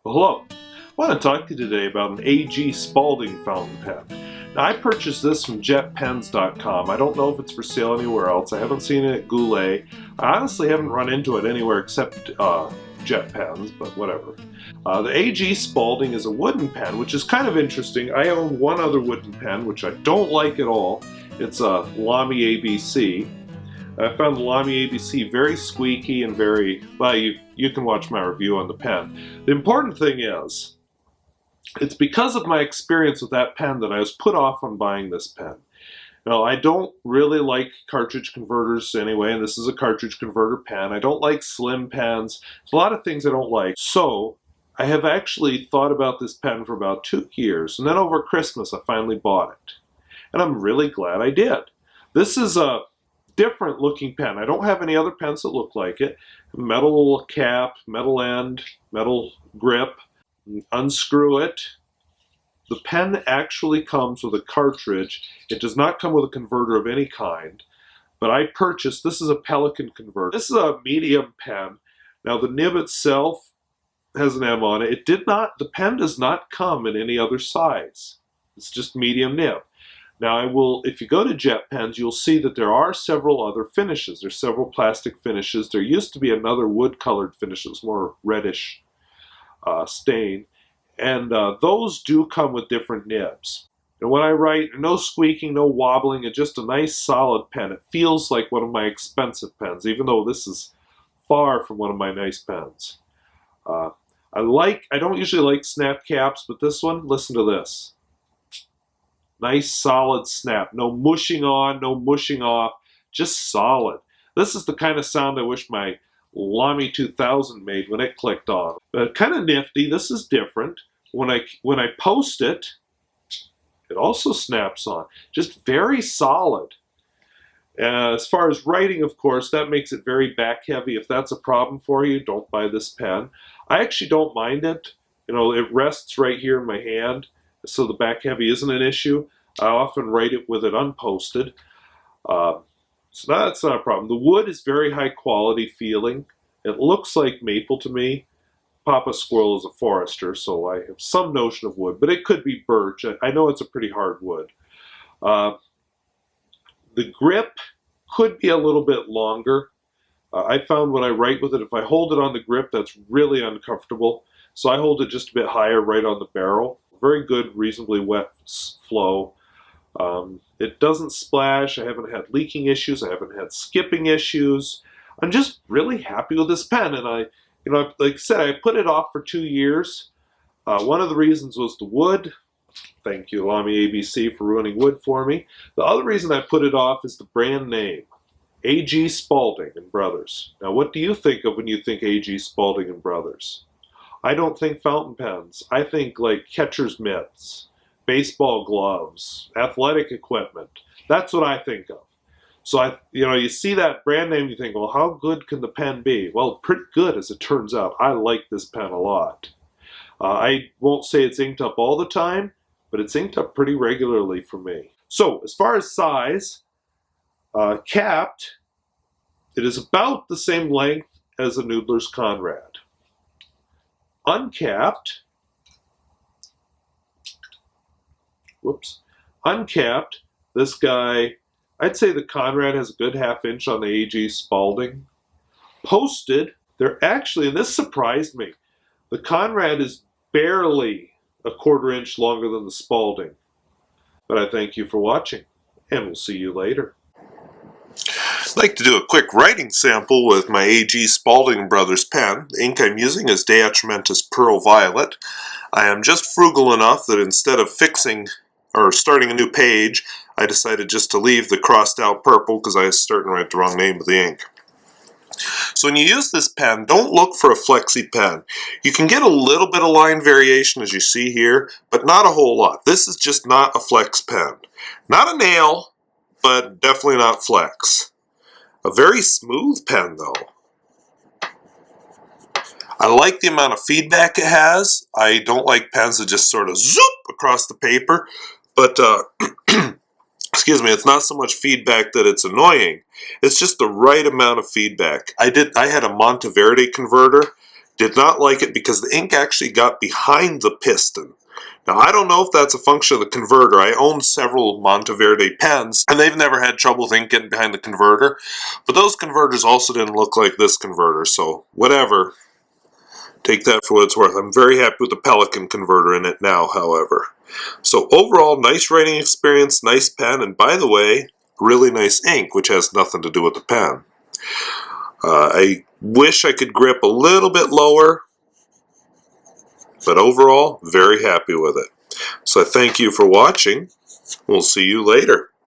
Well, hello. I want to talk to you today about an AG Spalding fountain pen. Now, I purchased this from jetpens.com. I don't know if it's for sale anywhere else. I haven't seen it at Goulet. I honestly haven't run into it anywhere except Jet Pens, but whatever. The AG Spalding is a wooden pen, which is kind of interesting. I own one other wooden pen, which I don't like at all. It's a Lamy ABC. I found the Lamy ABC very squeaky and very, well, you can watch my review on the pen. The important thing is, it's because of my experience with that pen that I was put off on buying this pen. Now, I don't really like cartridge converters anyway, and this is a cartridge converter pen. I don't like slim pens. There's a lot of things I don't like. So, I have actually thought about this pen for about 2 years, and then over Christmas I finally bought it. And I'm really glad I did. This is a different looking pen. I don't have any other pens that look like it. Metal cap, metal end, metal grip. Unscrew it. The pen actually comes with a cartridge. It does not come with a converter of any kind. But I purchased, this is a Pelican converter. This is a medium pen. Now the nib itself has an M on it. The pen does not come in any other size. It's just medium nib. Now if you go to Jet Pens, you'll see that there are several other finishes. There's several plastic finishes. There used to be another wood-colored finish that was more reddish stain. And those do come with different nibs. And when I write, no squeaking, no wobbling, and just a nice solid pen. It feels like one of my expensive pens, even though this is far from one of my nice pens. I don't usually like snap caps, but this one, listen to this. Nice solid snap. No mushing on, no mushing off. Just solid. This is the kind of sound I wish my Lamy 2000 made when it clicked on. Kind of nifty. This is different. When I post it, it also snaps on. Just very solid. As far as writing, of course, that makes it very back heavy. If that's a problem for you, don't buy this pen. I actually don't mind it. You know, it rests right here in my hand, so the back heavy isn't an issue. I often write it with it unposted. So that's not a problem. The wood is very high quality feeling. It looks like maple to me. Papa Squirrel is a forester, so I have some notion of wood, but it could be birch. I know it's a pretty hard wood. The grip could be a little bit longer. I found when I write with it, if I hold it on the grip, that's really uncomfortable. So I hold it just a bit higher right on the barrel. Very good, reasonably wet flow. It doesn't splash. I haven't had leaking issues. I haven't had skipping issues. I'm just really happy with this pen. And like I said, I put it off for 2 years. One of the reasons was the wood. Thank you, Lamy ABC, for ruining wood for me. The other reason I put it off is the brand name, A.G. Spalding and Brothers. Now, what do you think of when you think A.G. Spalding and Brothers? I don't think fountain pens. I think like catcher's mitts, baseball gloves, athletic equipment. That's what I think of. So you see that brand name, you think, well, how good can the pen be? Well, pretty good, as it turns out. I like this pen a lot. I won't say it's inked up all the time, but it's inked up pretty regularly for me. So as far as size, capped, it is about the same length as a Noodler's Conrad. Uncapped, uncapped, this guy, I'd say the Conrad has a good ½ inch on the AG Spalding. Posted, they're actually, and this surprised me, the Conrad is barely a ½ inch longer than the Spalding. But I thank you for watching, and we'll see you later. I'd like to do a quick writing sample with my A.G. Spalding Brothers pen. The ink I'm using is De Atramentis Pearl Violet. I am just frugal enough that instead of fixing or starting a new page, I decided just to leave the crossed out purple because I was starting to write the wrong name of the ink. So when you use this pen, don't look for a flexi pen. You can get a little bit of line variation as you see here, but not a whole lot. This is just not a flex pen. Not a nail, but definitely not flex. A very smooth pen though. I like the amount of feedback it has. I don't like pens that just sort of zoop across the paper, but excuse me, it's not so much feedback that it's annoying. It's just the right amount of feedback. I had a Monteverde converter, Did not like it because the ink actually got behind the piston. Now, I don't know if that's a function of the converter. I own several Monteverde pens, and they've never had trouble with ink getting behind the converter. But those converters also didn't look like this converter, so whatever. Take that for what it's worth. I'm very happy with the Pelican converter in it now, however. So overall, nice writing experience, nice pen, and by the way, really nice ink, which has nothing to do with the pen. I wish I could grip a little bit lower, but overall, very happy with it. So I thank you for watching. We'll see you later.